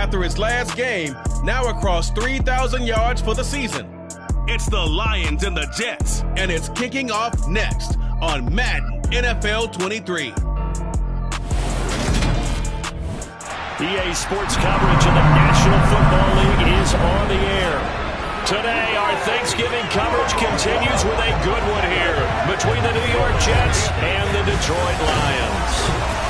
after its last game, now across 3,000 yards for the season. It's the Lions and the Jets, and it's kicking off next on Madden NFL 23. EA Sports coverage of the National Football League is on the air. Today, our Thanksgiving coverage continues with a good one here between the New York Jets and the Detroit Lions.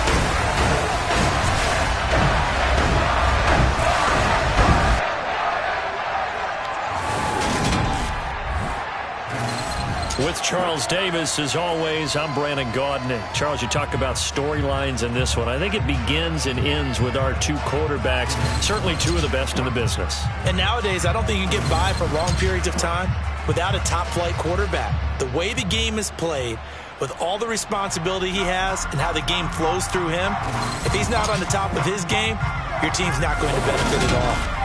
With Charles Davis, as always, I'm Brandon Gaudin. And Charles, you talk about storylines in this one. I think it begins and ends with our two quarterbacks, certainly two of the best in the business. And nowadays, I don't think you can get by for long periods of time without a top-flight quarterback. The way the game is played, with all the responsibility he has and how the game flows through him, if he's not on the top of his game, your team's not going to benefit at all.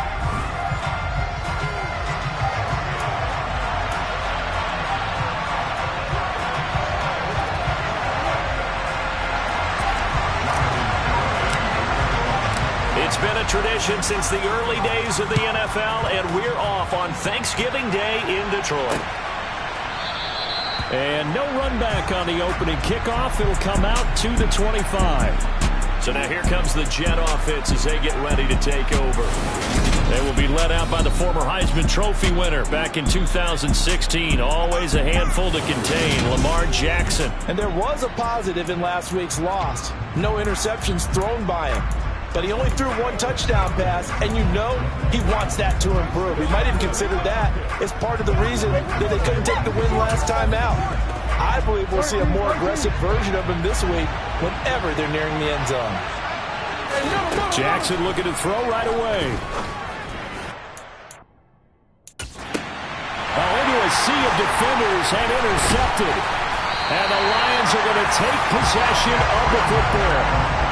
It's been a tradition since the early days of the NFL, and we're off on Thanksgiving Day in Detroit. And no run back on the opening kickoff. It'll come out to the 25. So now here comes the Jet offense as they get ready to take over. They will be led out by the former Heisman Trophy winner back in 2016. Always a handful to contain, Lamar Jackson. And there was a positive in last week's loss. No interceptions thrown by him. But he only threw one touchdown pass, and you know he wants that to improve. He might even consider that as part of the reason that they couldn't take the win last time out. I believe we'll see a more aggressive version of him this week whenever they're nearing the end zone. Jackson looking to throw right away. Into a sea of defenders and intercepted. And the Lions are going to take possession of the football.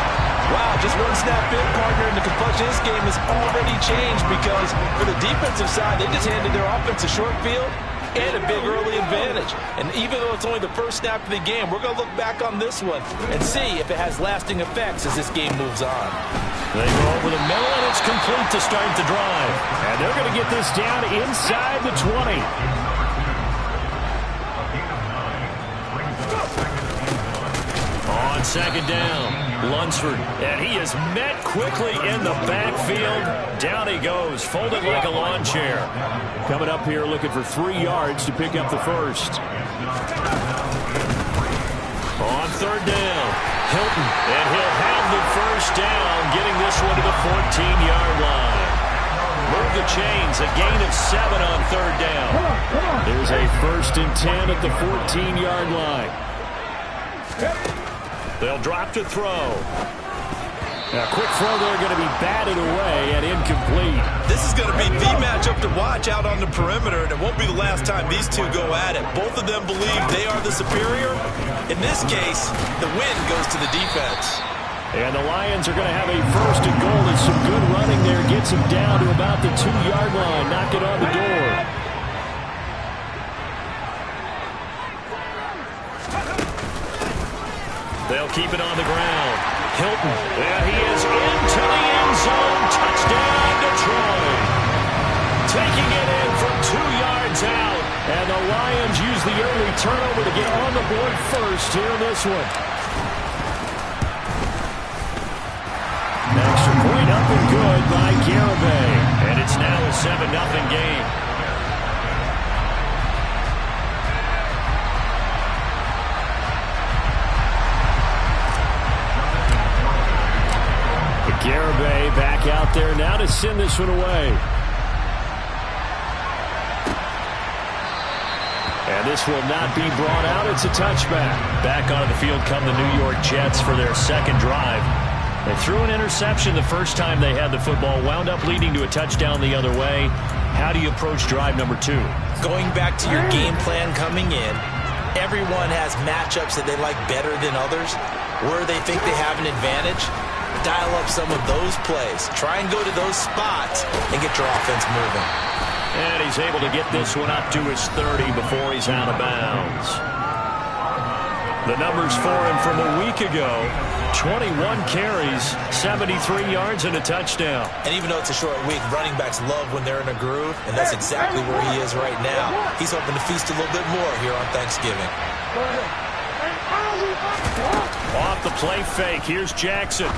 Wow, just one snap in, partner, and the complexion of this game has already changed because for the defensive side, they just handed their offense a short field and a big early advantage. And even though it's only the first snap of the game, we're going to look back on this one and see if it has lasting effects as this game moves on. They go over the middle, and it's complete to start the drive. And they're going to get this down inside the 20. On second down, Lunsford, and he is met quickly in the backfield. Down he goes, folded like a lawn chair. Coming up here looking for 3 yards to pick up the first. On third down, Hilton, and he'll have the first down, getting this one to the 14-yard line. Move the chains, a gain of 7 on third down. There's a 1st and 10 at the 14-yard line. They'll drop to throw. A quick throw there going to be batted away and incomplete. This is going to be the matchup to watch out on the perimeter, and it won't be the last time these two go at it. Both of them believe they are the superior. In this case, the win goes to the defense. And the Lions are going to have a 1st and goal. There's some good running there. Gets him down to about the 2-yard line. Knock it on the door. They'll keep it on the ground. Hilton, and he is into the end zone. Touchdown, Detroit. Taking it in from 2 yards out. And the Lions use the early turnover to get on the board first here in this one. Extra point up and good by Garibay. And it's now a 7-0 game. Garibay back out there now to send this one away. And this will not be brought out. It's a touchback. Back onto the field come the New York Jets for their second drive. They threw an interception the first time they had the football, wound up leading to a touchdown the other way. How do you approach drive number 2? Going back to your game plan coming in, everyone has matchups that they like better than others, where they think they have an advantage. Dial up some of those plays. Try and go to those spots and get your offense moving. And he's able to get this one up to his 30 before he's out of bounds. The numbers for him from a week ago: 21 carries, 73 yards, and a touchdown. And even though it's a short week, running backs love when they're in a groove, and that's exactly where he is right now. He's hoping to feast a little bit more here on Thanksgiving. Off the play fake, here's Jackson.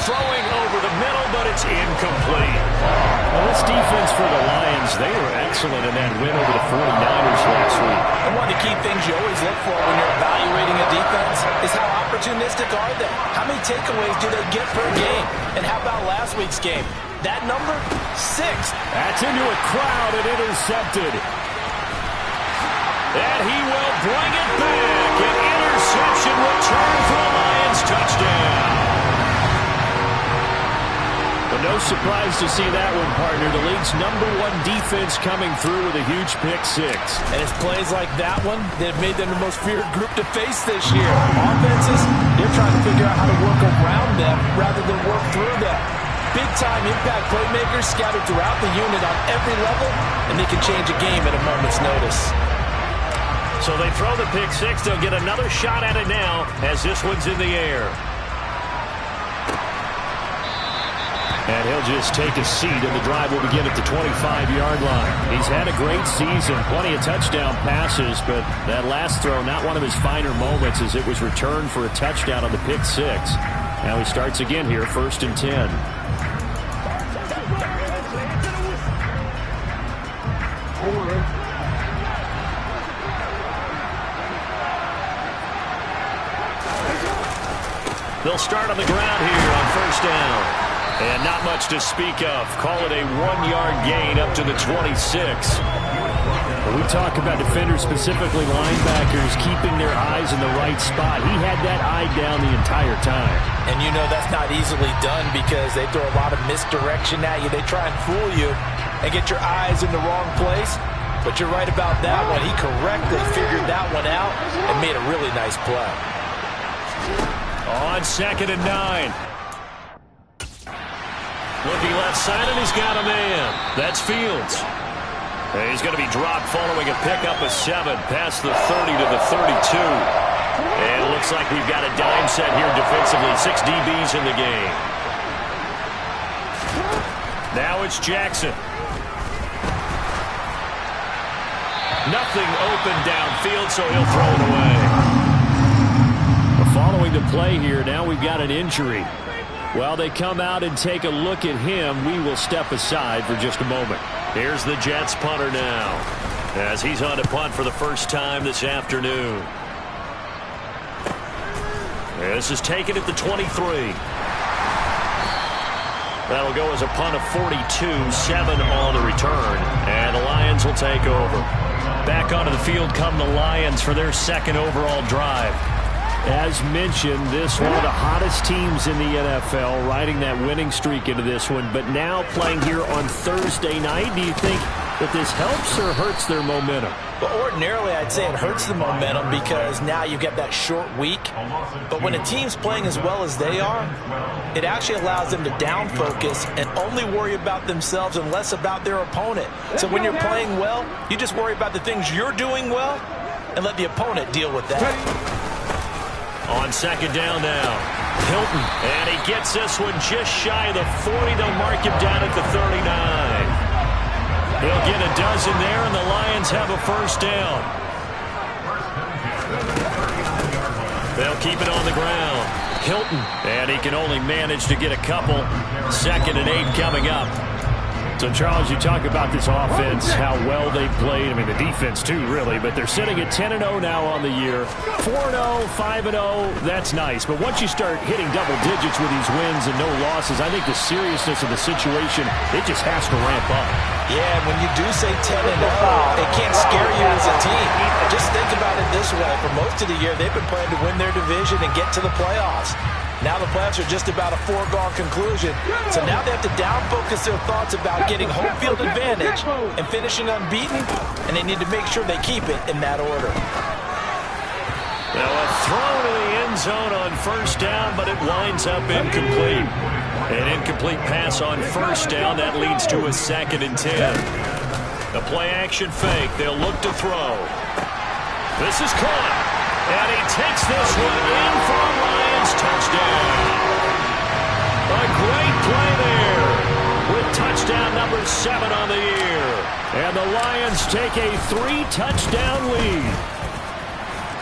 Throwing over the middle, but it's incomplete. Well, this defense for the Lions, they were excellent in that win over the 49ers last week. And one of the key things you always look for when you're evaluating a defense is how opportunistic are they? How many takeaways do they get per game? And how about last week's game? That number? 6. That's into a crowd and intercepted. And he will bring it back. An interception return for a Lions touchdown. But no surprise to see that one, partner. The league's #1 defense coming through with a huge pick 6. And it's plays like that one that have made them the most feared group to face this year. Offenses, they're trying to figure out how to work around them rather than work through them. Big-time impact playmakers scattered throughout the unit on every level, and they can change a game at a moment's notice. So they throw the pick 6. They'll get another shot at it now as this one's in the air. And he'll just take a seat, and the drive will begin at the 25-yard line. He's had a great season, plenty of touchdown passes, but that last throw, not one of his finer moments, as it was returned for a touchdown on the pick 6. Now he starts again here, 1st and 10. They'll start on the ground here on 1st down. And not much to speak of. Call it a 1-yard gain up to the 26. When we talk about defenders, specifically linebackers, keeping their eyes in the right spot, he had that eye down the entire time. And you know that's not easily done because they throw a lot of misdirection at you. They try and fool you and get your eyes in the wrong place. But you're right about that one. He correctly figured that one out and made a really nice play. On 2nd and 9. Looking left side, and he's got a man. That's Fields. And he's going to be dropped following a pickup of 7 past the 30 to the 32. And it looks like we've got a dime set here defensively. 6 DBs in the game. Now it's Jackson. Nothing open downfield, so he'll throw it away. Following the play here, now we've got an injury. While they come out and take a look at him, we will step aside for just a moment. Here's the Jets punter now, as he's on to punt for the first time this afternoon. This is taken at the 23. That'll go as a punt of 42, 7 on the return, and the Lions will take over. Back onto the field come the Lions for their 2nd overall drive. As mentioned, this one of the hottest teams in the NFL, riding that winning streak into this one, but now playing here on Thursday night. Do you think that this helps or hurts their momentum? Well, ordinarily, I'd say it hurts the momentum because now you get that short week. But when a team's playing as well as they are, it actually allows them to down focus and only worry about themselves and less about their opponent. So when you're playing well, you just worry about the things you're doing well and let the opponent deal with that. On 2nd down now, Hilton, and he gets this one just shy of the 40. They'll mark him down at the 39. He'll get a dozen there, and the Lions have a 1st down. They'll keep it on the ground. Hilton, and he can only manage to get a couple. 2nd and 8 coming up. So, Charles, you talk about this offense, how well they played. I mean, the defense, too, really. But they're sitting at 10-0 now on the year. 4-0, 5-0, that's nice. But once you start hitting double digits with these wins and no losses, I think the seriousness of the situation, it just has to ramp up. Yeah, when you do say 10-0, it can't scare you as a team. Just think about it this way. For most of the year, they've been playing to win their division and get to the playoffs. Now the playoffs are just about a foregone conclusion. So now they have to down-focus their thoughts about getting home field advantage and finishing unbeaten, and they need to make sure they keep it in that order. Now a throw to the end zone on 1st down, but it winds up incomplete. An incomplete pass on 1st down. That leads to a 2nd and 10. The play-action fake. They'll look to throw. This is caught. And he takes this one in for a Lions touchdown. A great play there with touchdown number 7 on the year. And the Lions take a 3-touchdown lead.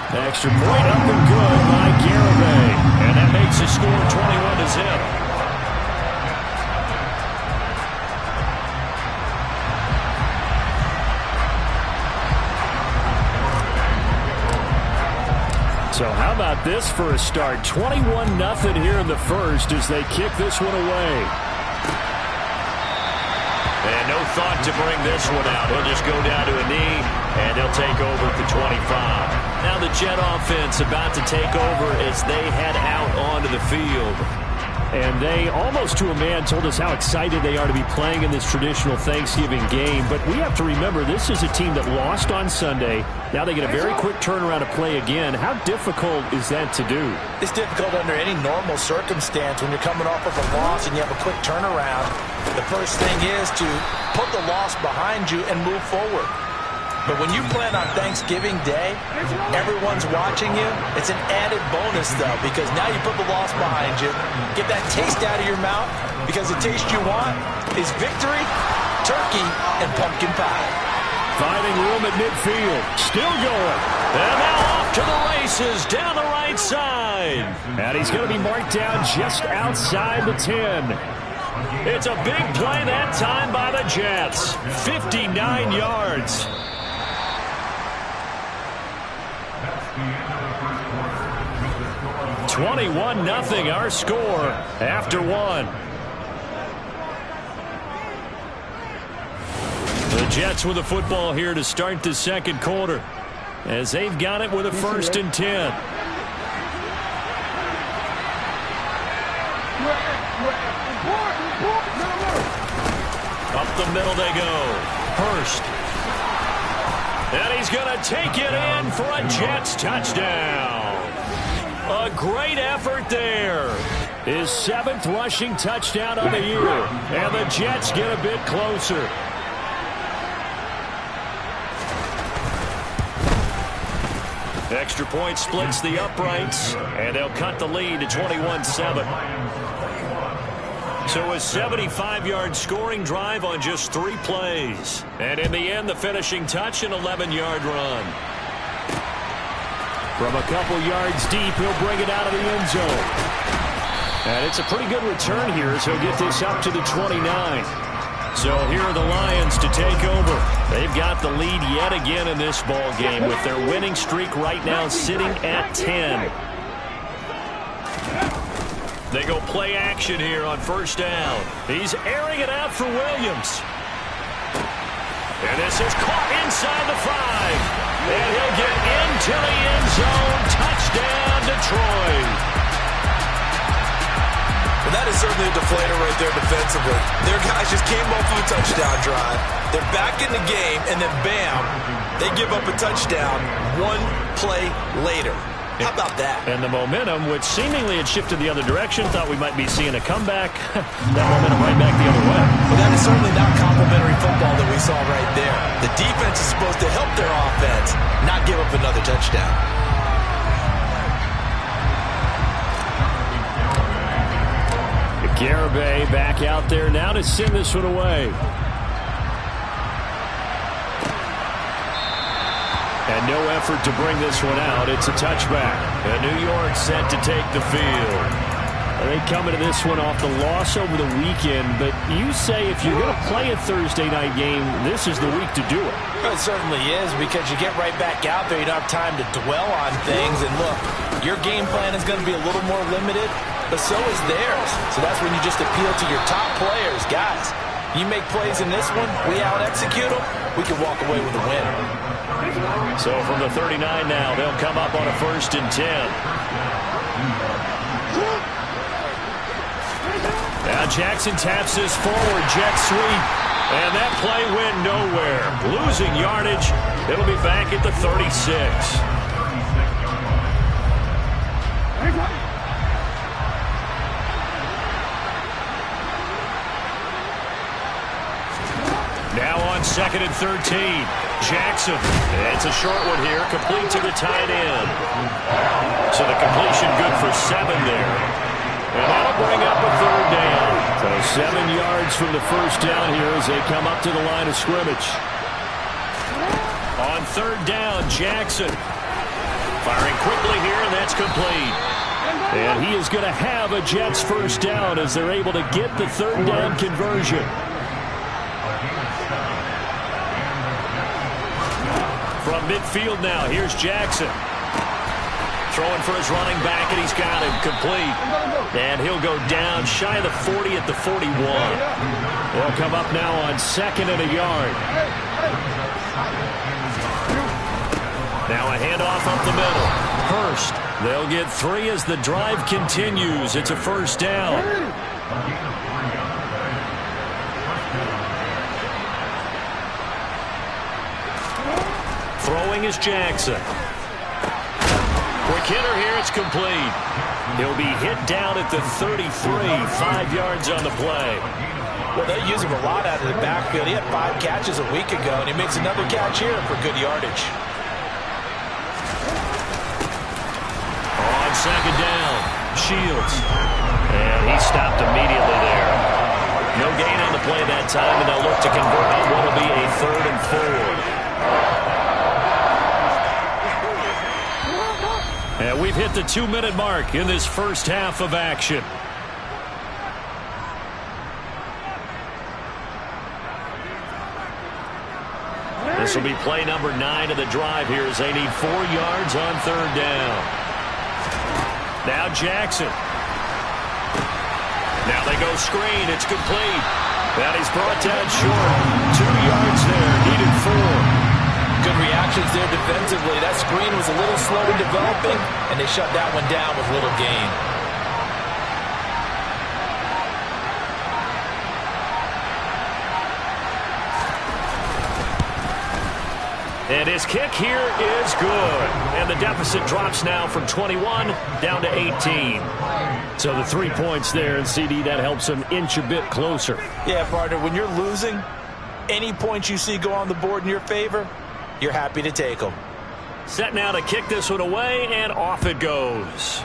Extra point up and good by Garibay. And that makes the score 21-0. So how about this for a start? 21-0 here in the first as they kick this one away. And no thought to bring this one out. He'll just go down to a knee, and they'll take over at the 25. Now the Jet offense about to take over as they head out onto the field. And they, almost to a man, told us how excited they are to be playing in this traditional Thanksgiving game. But we have to remember, this is a team that lost on Sunday. Now they get a very quick turnaround to play again. How difficult is that to do? It's difficult under any normal circumstance when you're coming off of a loss and you have a quick turnaround. The first thing is to put the loss behind you and move forward. But when you plan on Thanksgiving Day, everyone's watching you. It's an added bonus, though, because now you put the loss behind you. Get that taste out of your mouth, because the taste you want is victory, turkey, and pumpkin pie. Finding room at midfield. Still going. And now off to the races down the right side. And he's going to be marked down just outside the 10. It's a big play that time by the Jets. 59 yards. 21-0 our score after one. The Jets with the football here to start the second quarter as they've got it with a 1st and 10. Up the middle they go. Hurst. And he's going to take it in for a Jets touchdown. A great effort there. His 7th rushing touchdown of the year. And the Jets get a bit closer. Extra point splits the uprights. And they'll cut the lead to 21-7. So a 75-yard scoring drive on just 3 plays. And in the end, the finishing touch, an 11-yard run. From a couple yards deep, he'll bring it out of the end zone. And it's a pretty good return here as he'll get this up to the 29. So here are the Lions to take over. They've got the lead yet again in this ball game with their winning streak right now sitting at 10. They go play action here on 1st down. He's airing it out for Williams. And this is caught inside the 5. And he'll get into the end zone. Touchdown, Detroit. Well, that is certainly a deflator right there defensively. Their guys just came off of a touchdown drive. They're back in the game, and then bam, they give up a touchdown 1 play later. How about that? And the momentum, which seemingly had shifted the other direction, thought we might be seeing a comeback. That momentum right back the other way. Well, that is certainly not complimentary football that we saw right there. The defense is supposed to help their offense, not give up another touchdown. Garibay back out there now to send this one away. And no effort to bring this one out. It's a touchback. And New York set to take the field. They come into this one off the loss over the weekend, but you say if you're going to play a Thursday night game, this is the week to do it. Well, it certainly is, because you get right back out there. You don't have time to dwell on things. And look, your game plan is going to be a little more limited, but so is theirs. So that's when you just appeal to your top players. Guys, you make plays in this one, we out-execute them, we can walk away with a win. So from the 39 now, they'll come up on a 1st and 10. Now Jackson taps this forward, jet sweep, and that play went nowhere. Losing yardage, it'll be back at the 36. Now on 2nd and 13. Jackson. It's a short one here, complete to the tight end. So the completion good for 7 there. And that'll bring up a 3rd down. So 7 yards from the first down here as they come up to the line of scrimmage. On 3rd down, Jackson. Firing quickly here, and that's complete. And he is going to have a Jets first down as they're able to get the 3rd down conversion. From midfield now, here's Jackson. Throwing for his running back, and he's got him complete. And he'll go down shy of the 40 at the 41. They'll come up now on 2nd and a yard. Now a handoff up the middle. Hurst. They'll get 3 as the drive continues. It's a first down. Throwing is Jackson. Quick hitter here. It's complete. He'll be hit down at the 33. 5 yards on the play. Well, they use him a lot out of the backfield. He had 5 catches a week ago, and he makes another catch here for good yardage. On 2nd down, Shields. And he stopped immediately there. No gain on the play that time, and they'll look to convert on what will be a 3rd and 4. And we've hit the 2-minute mark in this first half of action. This will be play number 9 of the drive here as they need 4 yards on 3rd down. Now Jackson. Now they go screen. It's complete. And he's brought down short. 2 yards there. Needed 4. Good reactions there defensively. That screen was a little slow in developing, and they shut that one down with little gain. And his kick here is good. And the deficit drops now from 21 down to 18. So the 3 points there, and CD, that helps them inch a bit closer. Yeah, partner, when you're losing, any points you see go on the board in your favor, you're happy to take them. Set now to kick this one away, and off it goes.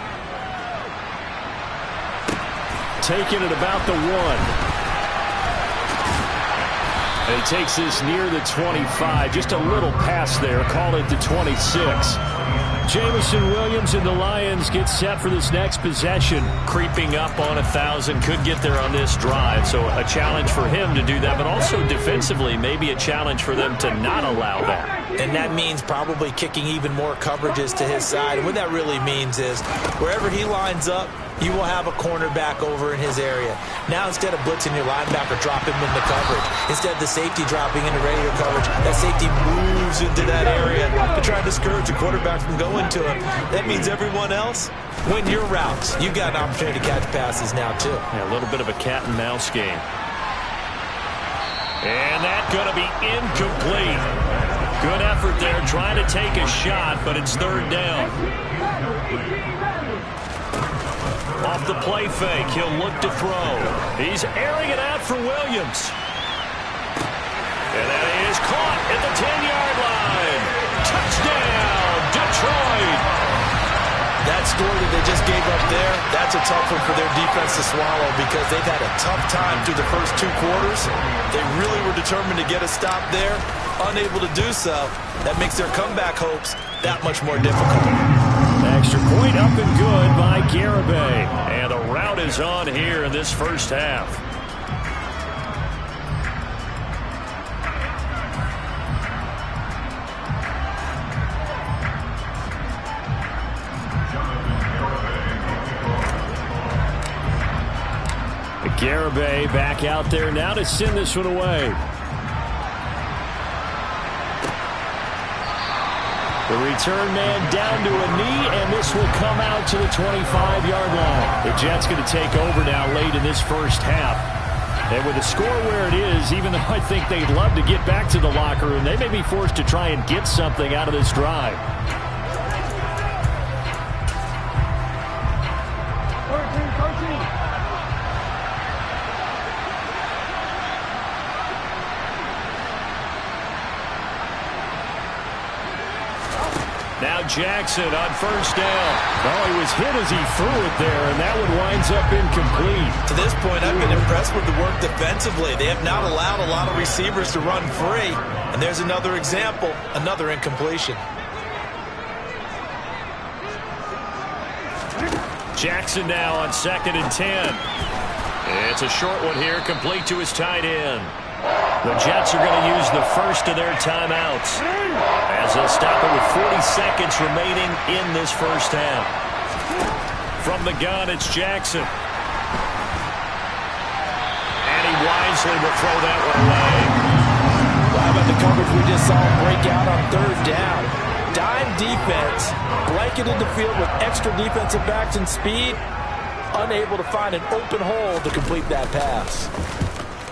Taking it about the 1. And he takes this near the 25. Just a little pass there. Call it the 26. Jameson Williams and the Lions get set for this next possession. Creeping up on 1,000. Could get there on this drive. So a challenge for him to do that. But also defensively, maybe a challenge for them to not allow that. And that means probably kicking even more coverages to his side. And what that really means is wherever he lines up, you will have a cornerback over in his area. Now, instead of blitzing your linebacker, drop him into coverage. Instead of the safety dropping into regular coverage, that safety moves into that area to try and discourage the quarterback from going to him. That means everyone else, win your routes. You've got an opportunity to catch passes now, too. Yeah, a little bit of a cat and mouse game. And that's going to be incomplete. Good effort there, trying to take a shot, but it's 3rd down. Off the play fake, he'll look to throw. He's airing it out for Williams. And that is caught at the 10-yard line. Touchdown, Detroit. That score that they just gave up there, that's a tough one for their defense to swallow because they've had a tough time through the first 2 quarters. They really were determined to get a stop there. Unable to do so, that makes their comeback hopes that much more difficult. Extra point up and good by Garibay. And the route is on here in this first half. Garibay back out there now to send this one away. The return man down to a knee, and this will come out to the 25-yard line. The Jets going to take over now late in this first half. And with the score where it is, even though I think they'd love to get back to the locker room, they may be forced to try and get something out of this drive. Now Jackson on first down. Oh, he was hit as he threw it there, and that one winds up incomplete. To this point, I've been impressed with the work defensively. They have not allowed a lot of receivers to run free. And there's another example, another incompletion. Jackson now on 2nd and 10. It's a short one here, complete to his tight end. The Jets are going to use the first of their timeouts as they'll stop it with 40 seconds remaining in this first half. From the gun, it's Jackson. And he wisely will throw that one away. How about the coverage we just saw him break out on 3rd down? Dime defense, blanketed the field with extra defensive backs and speed, unable to find an open hole to complete that pass.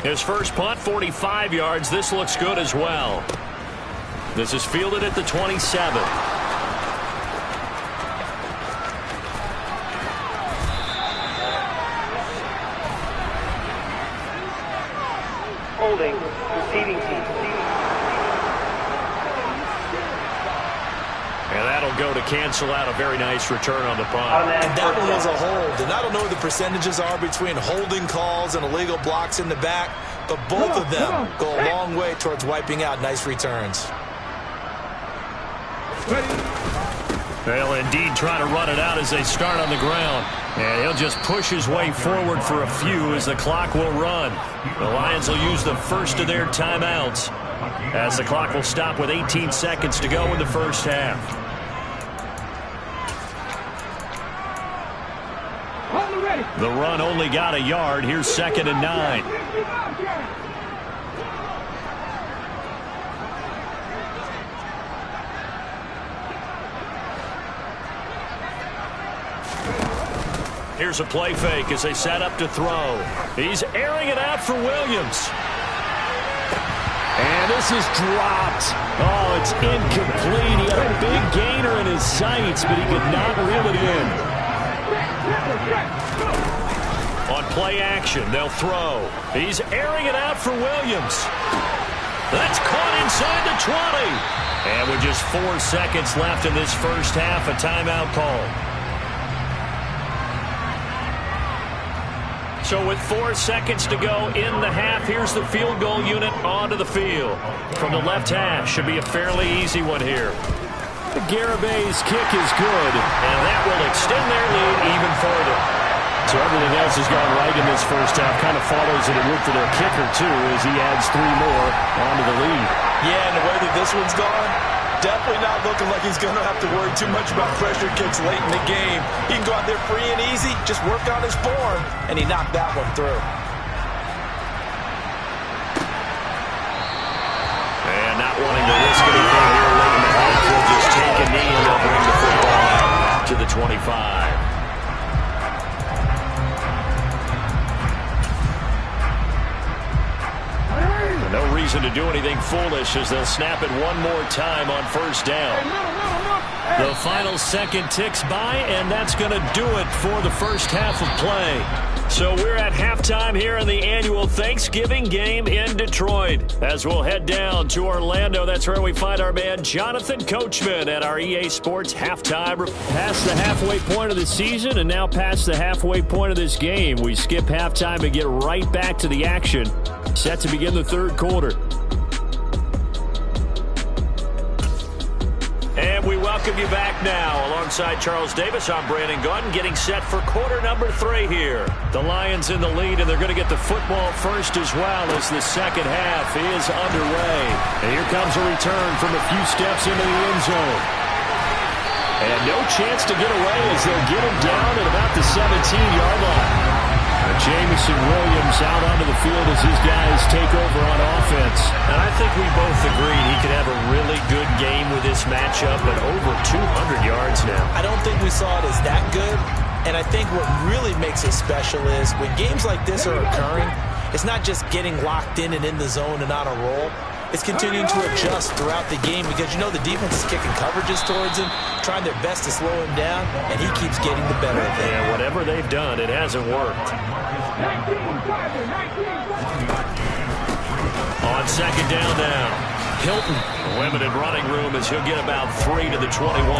His first punt, 45 yards. This looks good as well. This is fielded at the 27. Holding, receiving team. And that'll go to cancel out a very nice return on the punt. And that one was a hold. And I don't know what the percentages are between holding calls and illegal blocks in the back, but both of them go a long way towards wiping out nice returns. They'll indeed try to run it out as they start on the ground. And he'll just push his way forward for a few as the clock will run. The Lions will use the first of their timeouts as the clock will stop with 18 seconds to go in the first half. The run only got a yard. Here's 2nd and 9. Here's a play fake as they set up to throw. He's airing it out for Williams. And this is dropped. Oh, it's incomplete. He had a big gainer in his sights, but he could not reel it in. On play action, they'll throw. He's airing it out for Williams. That's caught inside the 20. And with just 4 seconds left in this first half, a timeout call. So with 4 seconds to go in the half, here's the field goal unit onto the field. From the left hash, should be a fairly easy one here. The Garabay's kick is good, and that will extend their lead even further. So everything else has gone right in this first half. Kind of follows that it would for their kicker, too, as he adds 3 more onto the lead. Yeah, and the way that this one's gone, definitely not looking like he's going to have to worry too much about pressure kicks late in the game. He can go out there free and easy, just work on his form, and he knocked that one through. And not wanting to risk anything here late in the half, he'll just take a knee and they'll bring the football to the 25. No reason to do anything foolish as they'll snap it one more time on first down. The final second ticks by, and that's going to do it for the first half of play. So we're at halftime here in the annual Thanksgiving game in Detroit. As we'll head down to Orlando, that's where we find our man Jonathan Coachman at our EA Sports halftime. Past the halfway point of the season and now past the halfway point of this game. We skip halftime and get right back to the action. Set to begin the third quarter. And we welcome you back now. Alongside Charles Davis, I'm Brandon Gaudin, getting set for quarter number 3 here. The Lions in the lead, and they're going to get the football first as well as the second half is underway. And here comes a return from a few steps into the end zone. And no chance to get away as they'll get him down at about the 17-yard line. Jameson Williams out onto the field as his guys take over on offense. And I think we both agreed he could have a really good game with this matchup, but over 200 yards now. I don't think we saw it as that good, and I think what really makes it special is when games like this are occurring, it's not just getting locked in and in the zone and on a roll. It's continuing to adjust throughout the game because, you know, the defense is kicking coverages towards him, trying their best to slow him down, and he keeps getting the better of it. Yeah, whatever they've done, it hasn't worked. On second down now. Hilton, limited running room as he'll get about 3 to the 21.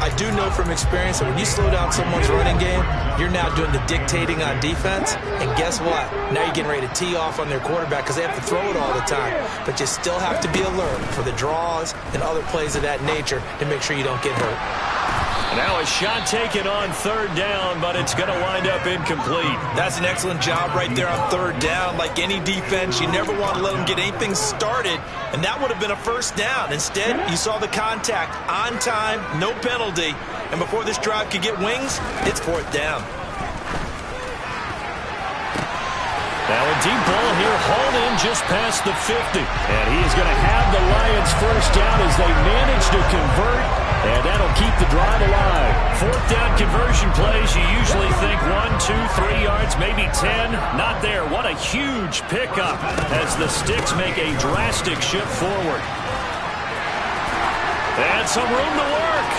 I do know from experience that when you slow down someone's running game, you're now doing the dictating on defense. And guess what? Now you're getting ready to tee off on their quarterback because they have to throw it all the time. But you still have to be alert for the draws and other plays of that nature to make sure you don't get hurt. Now a shot taken on 3rd down, but it's going to wind up incomplete. That's an excellent job right there on 3rd down. Like any defense, you never want to let them get anything started, and that would have been a 1st down. Instead, you saw the contact on time, no penalty, and before this drive could get wings, it's 4th down. Now a deep ball here, hauled in just past the 50. And he is going to have the Lions 1st down as they manage to convert. And that'll keep the drive alive. 4th down conversion plays, you usually think 1, 2, 3 yards, maybe 10. Not there. What a huge pickup as the Sticks make a drastic shift forward. And some room to work.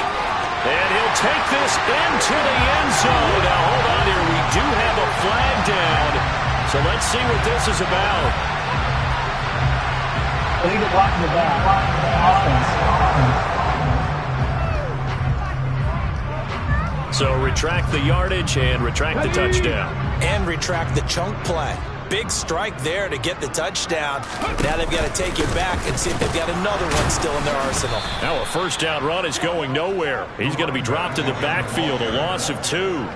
And he'll take this into the end zone. Now hold on here. We do have a flag down. So let's see what this is about. Illegal blocking the back. Offense. So retract the yardage and retract the touchdown. And retract the chunk play. Big strike there to get the touchdown. Now they've got to take it back and see if they've got another one still in their arsenal. Now a 1st down run is going nowhere. He's going to be dropped in the backfield, a loss of 2.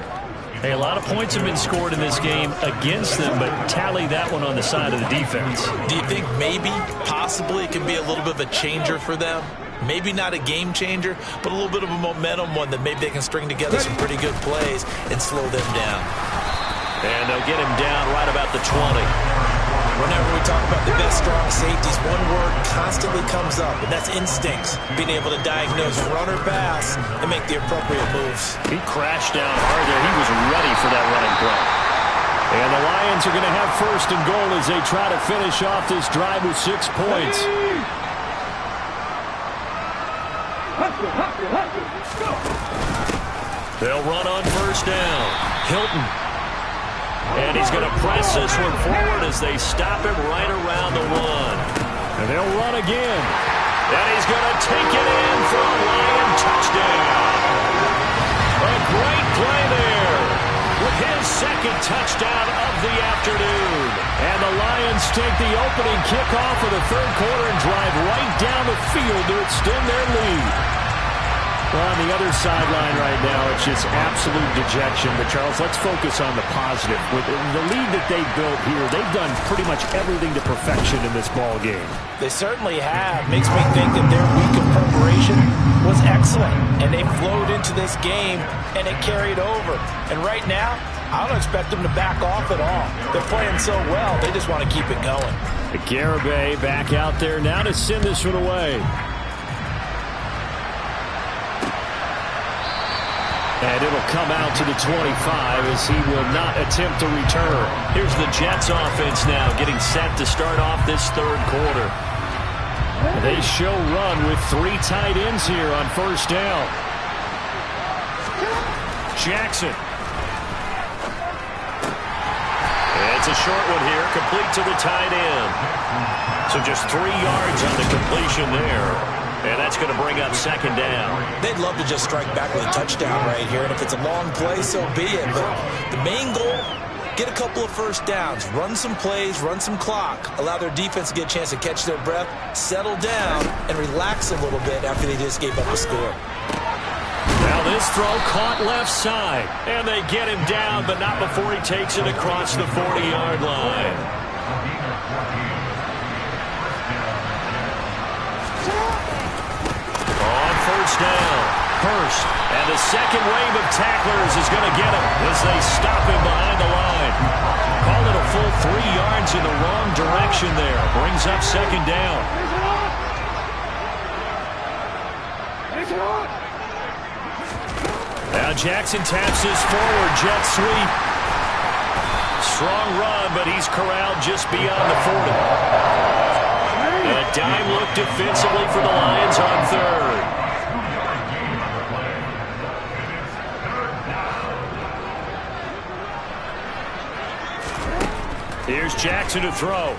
Hey, a lot of points have been scored in this game against them, but tally that one on the side of the defense. Do you think maybe, possibly, it can be a little bit of a changer for them? Maybe not a game changer, but a little bit of a momentum one that maybe they can string together some pretty good plays and slow them down. And they'll get him down right about the 20. Whenever we talk about the best strong safeties, one word constantly comes up, and that's instincts. Being able to diagnose run or pass and make the appropriate moves. He crashed down hard there. He was ready for that running play. And the Lions are going to have 1st and goal as they try to finish off this drive with 6 points. They'll run on 1st down. Hilton. And he's going to press this one forward as they stop him right around the 1. And they'll run again. And he's going to take it in for a Lion touchdown. A great play there with his 2nd touchdown of the afternoon. And the Lions take the opening kickoff of the 3rd quarter and drive right down the field to extend their lead. Well, on the other sideline right now, it's just absolute dejection. But, Charles, let's focus on the positive. With the lead that they built here, they've done pretty much everything to perfection in this ball game. They certainly have. Makes me think that their week of preparation was excellent. And they flowed into this game, and it carried over. And right now, I don't expect them to back off at all. They're playing so well, they just want to keep it going. Garibay back out there now to send this one away. And it'll come out to the 25 as he will not attempt to return. Here's the Jets offense now getting set to start off this 3rd quarter. They show run with 3 tight ends here on 1st down. Jackson. It's a short one here, complete to the tight end. So just 3 yards on the completion there. And that's going to bring up 2nd down. They'd love to just strike back with a touchdown right here. And if it's a long play, so be it. But the main goal, get a couple of 1st downs. Run some plays, run some clock. Allow their defense to get a chance to catch their breath, settle down, and relax a little bit after they just gave up a score. Now this throw caught left side. And they get him down, but not before he takes it across the 40-yard line. Down. Hurst. And the second wave of tacklers is going to get him as they stop him behind the line. Call it a full 3 yards in the wrong direction there. Brings up 2nd down. Now Jackson taps his forward jet sweep. Strong run, but he's corralled just beyond the 40. A dime look defensively for the Lions on 3rd. Here's Jackson to throw.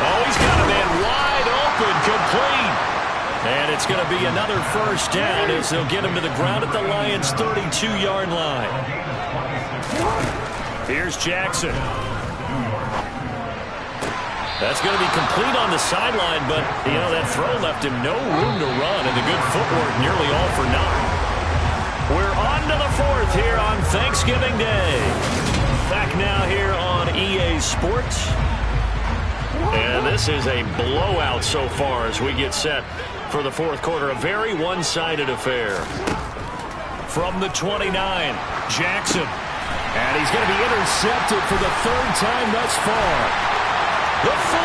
Oh, he's got a man wide open, complete. And it's going to be another first down as they'll get him to the ground at the Lions' 32-yard line. Here's Jackson. That's going to be complete on the sideline, but, you know, that throw left him no room to run, and the good footwork nearly all for naught. We're on to the fourth here on Thanksgiving Day. Back now here on EA Sports. And this is a blowout so far as we get set for the fourth quarter. A very one-sided affair. From the 29, Jackson. And he's going to be intercepted for the third time thus far. The 40,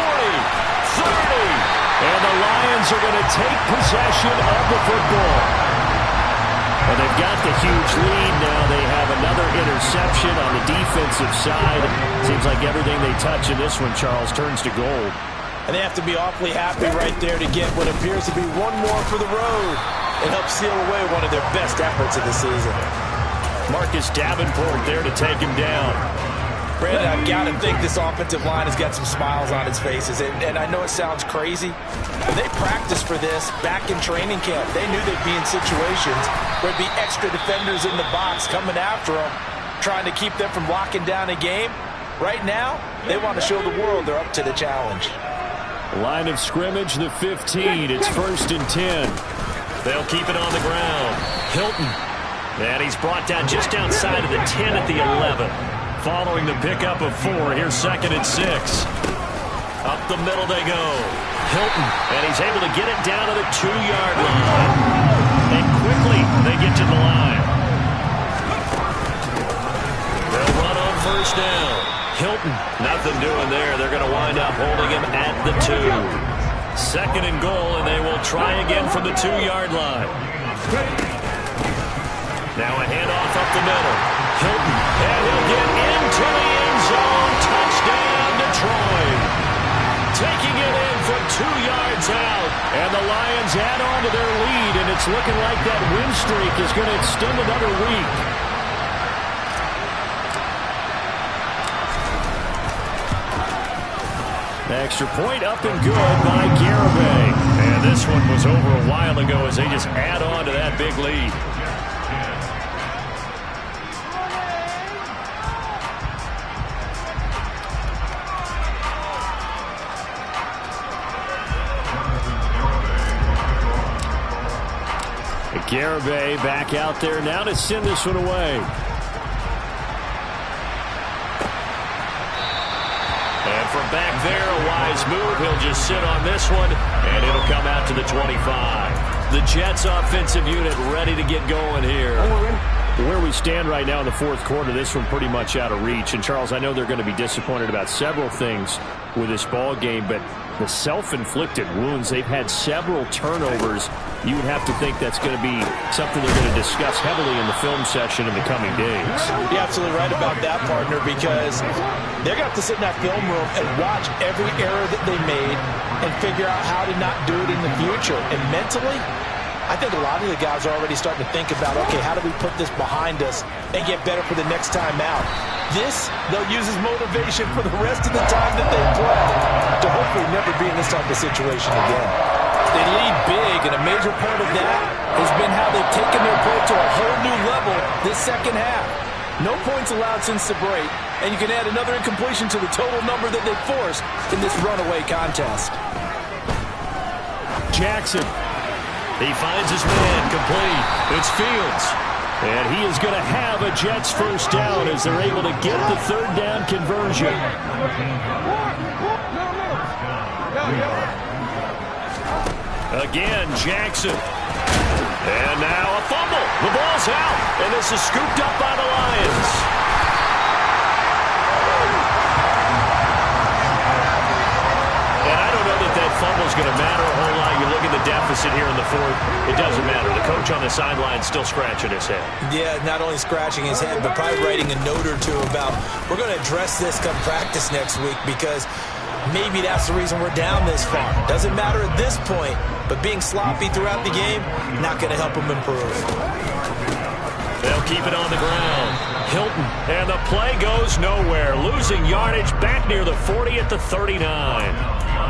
30. And the Lions are going to take possession of the football. And they've got the huge lead now. They have another interception on the defensive side. Seems like everything they touch in this one, Charles, turns to gold. And they have to be awfully happy right there to get what appears to be one more for the road and help seal away one of their best efforts of the season. Marcus Davenport there to take him down. Brandon, I've got to think this offensive line has got some smiles on its faces. And I know it sounds crazy. They practiced for this back in training camp. They knew they'd be in situations where there'd be extra defenders in the box coming after them, trying to keep them from locking down a game. Right now, they want to show the world they're up to the challenge. Line of scrimmage, the 15. It's 1st and 10. They'll keep it on the ground. Hilton. And he's brought down just outside of the 10 at the 11. Following the pickup of 4, here's 2nd and 6. Up the middle they go. Hilton. And he's able to get it down to the 2-yard line. And quickly they get to the line. They'll run on 1st down. Hilton, nothing doing there. They're going to wind up holding him at the 2. 2nd and goal, and they will try again from the 2-yard line. Now a handoff up the middle. Hilton, and he'll get into the end zone. Touchdown, Detroit. Taking it in from 2 yards out. And the Lions add on to their lead, and it's looking like that win streak is going to extend another week. Extra point up and good by Garibay. And this one was over a while ago as they just add on to that big lead. Garibay back out there now to send this one away. And from back there, a wise move. He'll just sit on this one, and it'll come out to the 25. The Jets offensive unit ready to get going here. Where we stand right now in the fourth quarter, this one pretty much out of reach. And, Charles, I know they're going to be disappointed about several things with this ball game, but the self-inflicted wounds, they've had several turnovers. You would have to think that's going to be something they're going to discuss heavily in the film session in the coming days. You're absolutely right about that, partner, because they're going to have to sit in that film room and watch every error that they made and figure out how to not do it in the future. And mentally, I think a lot of the guys are already starting to think about, okay, how do we put this behind us and get better for the next time out? This, they'll use as motivation for the rest of the time that they play to hopefully never be in this type of situation again. They lead big, and a major part of that has been how they've taken their play to a whole new level this second half. No points allowed since the break, and you can add another incompletion to the total number that they forced in this runaway contest. Jackson. He finds his man complete. It's Fields. And he is going to have a Jets first down as they're able to get the third down conversion. Again, Jackson. And now a fumble. The ball's out. And this is scooped up by the Lions. And I don't know that that fumble's going to matter a whole lot. You look at the deficit here in the fourth, it doesn't matter. The coach on the sideline still scratching his head. Yeah, not only scratching his head, but probably writing a note or two about, we're going to address this come practice next week, because maybe that's the reason we're down this far. Doesn't matter at this point, but being sloppy throughout the game, not going to help him improve. They'll keep it on the ground. Hilton. And the play goes nowhere. Losing yardage back near the 40 at the 39.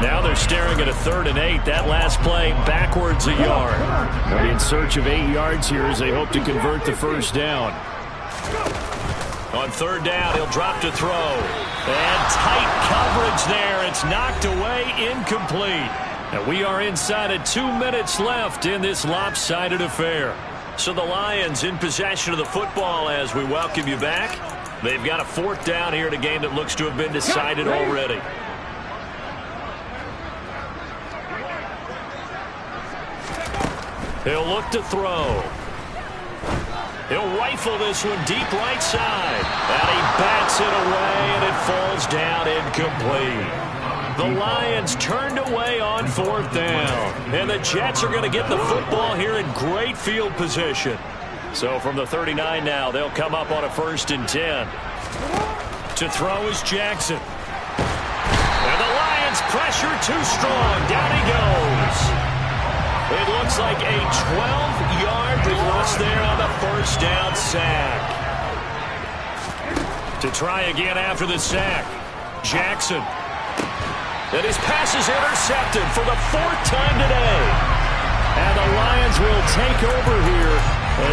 Now they're staring at a 3rd and 8. That last play backwards a yard. They'll be in search of 8 yards here as they hope to convert the first down. On 3rd down, he'll drop to throw. And tight coverage there. It's knocked away, incomplete. And we are inside of 2 minutes left in this lopsided affair. So the Lions in possession of the football as we welcome you back. They've got a 4th down here in a game that looks to have been decided already. He'll look to throw. He'll rifle this one deep right side. And he bats it away, and it falls down incomplete. The Lions turned away on 4th down. And the Jets are going to get the football here in great field position. So from the 39 now, they'll come up on a 1st and 10. To throw is Jackson. And the Lions pressure too strong. Down he goes. It looks like a 12-yard loss there on the 1st down sack. To try again after the sack, Jackson. And his pass is intercepted for the 4th time today. And the Lions will take over here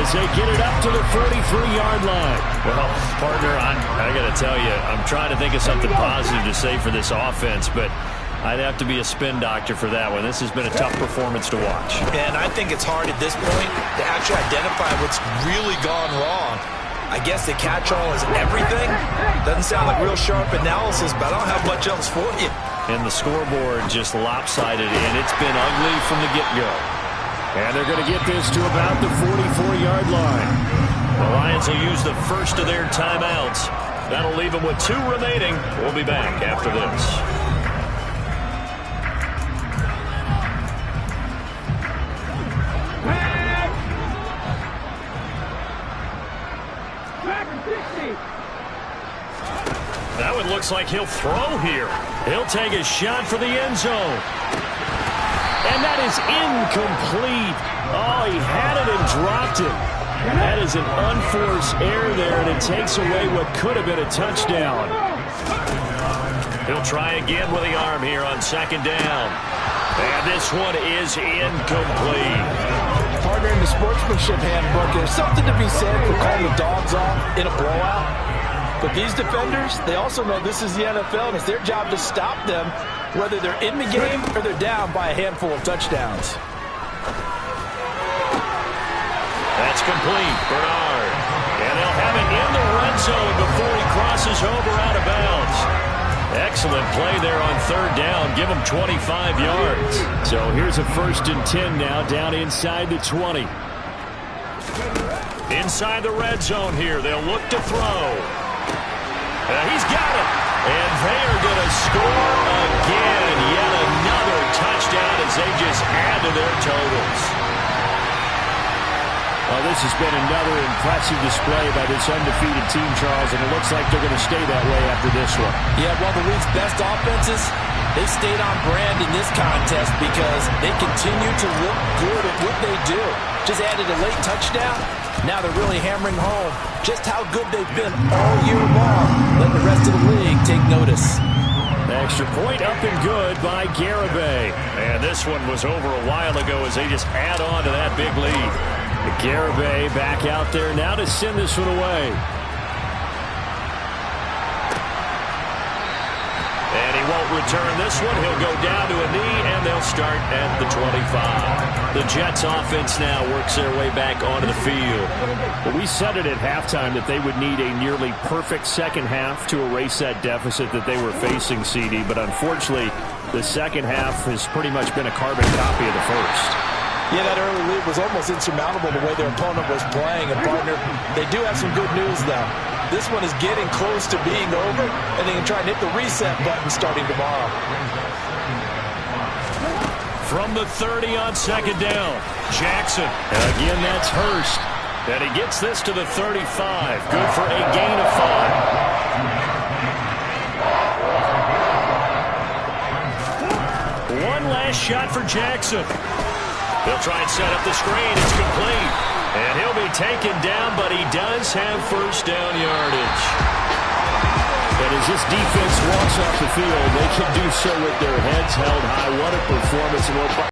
as they get it up to the 43-yard line. Well, partner, I got to tell you, I'm trying to think of something positive to say for this offense, but I'd have to be a spin doctor for that one. This has been a tough performance to watch. And I think it's hard at this point to actually identify what's really gone wrong. I guess the catch-all is everything. Doesn't sound like real sharp analysis, but I don't have much else for you. And the scoreboard just lopsided, and it's been ugly from the get-go. And they're going to get this to about the 44-yard line. The Lions will use the first of their timeouts. That'll leave them with 2 remaining. We'll be back after this. That one looks like he'll throw here. He'll take a shot for the end zone. And that is incomplete. Oh, he had it and dropped it. That is an unforced error there, and it takes away what could have been a touchdown. He'll try again with the arm here on 2nd down. And this one is incomplete. Partner, in the sportsmanship handbook, there's something to be said for calling the dogs off in a blowout. But these defenders, they also know this is the NFL, and it's their job to stop them, whether they're in the game or they're down by a handful of touchdowns. That's complete. Bernard. And they'll have it in the red zone before he crosses over out of bounds. Excellent play there on 3rd down. Give him 25 yards. So here's a 1st and 10 now down inside the 20. Inside the red zone here. They'll look to throw. He's got it. And they are going to score again. Yet another touchdown as they just add to their totals. Well, this has been another impressive display by this undefeated team, Charles, and it looks like they're going to stay that way after this one. Yeah, well, the league's best offenses, they stayed on brand in this contest because they continue to look good at what they do. Just added a late touchdown. Now they're really hammering home just how good they've been all year long. Let the rest of the league take notice. Extra point up and good by Garibay. And this one was over a while ago as they just add on to that big lead. Garibay back out there now to send this one away. And he won't return this one. He'll go down to a knee, and they'll start at the 25. The Jets offense now works their way back onto the field. Well, we said it at halftime that they would need a nearly perfect second half to erase that deficit that they were facing, CD. But unfortunately, the second half has pretty much been a carbon copy of the first. Yeah, that early lead was almost insurmountable the way their opponent was playing. And, partner, they do have some good news, though. This one is getting close to being over, and they can try and hit the reset button starting tomorrow. From the 30 on 2nd down, Jackson. And again, that's Hurst. And he gets this to the 35. Good for a gain of 5. One last shot for Jackson. They'll try and set up the screen. It's complete. And he'll be taken down, but he does have first down yardage. And as this defense walks off the field, they can do so with their heads held high. What a performance and what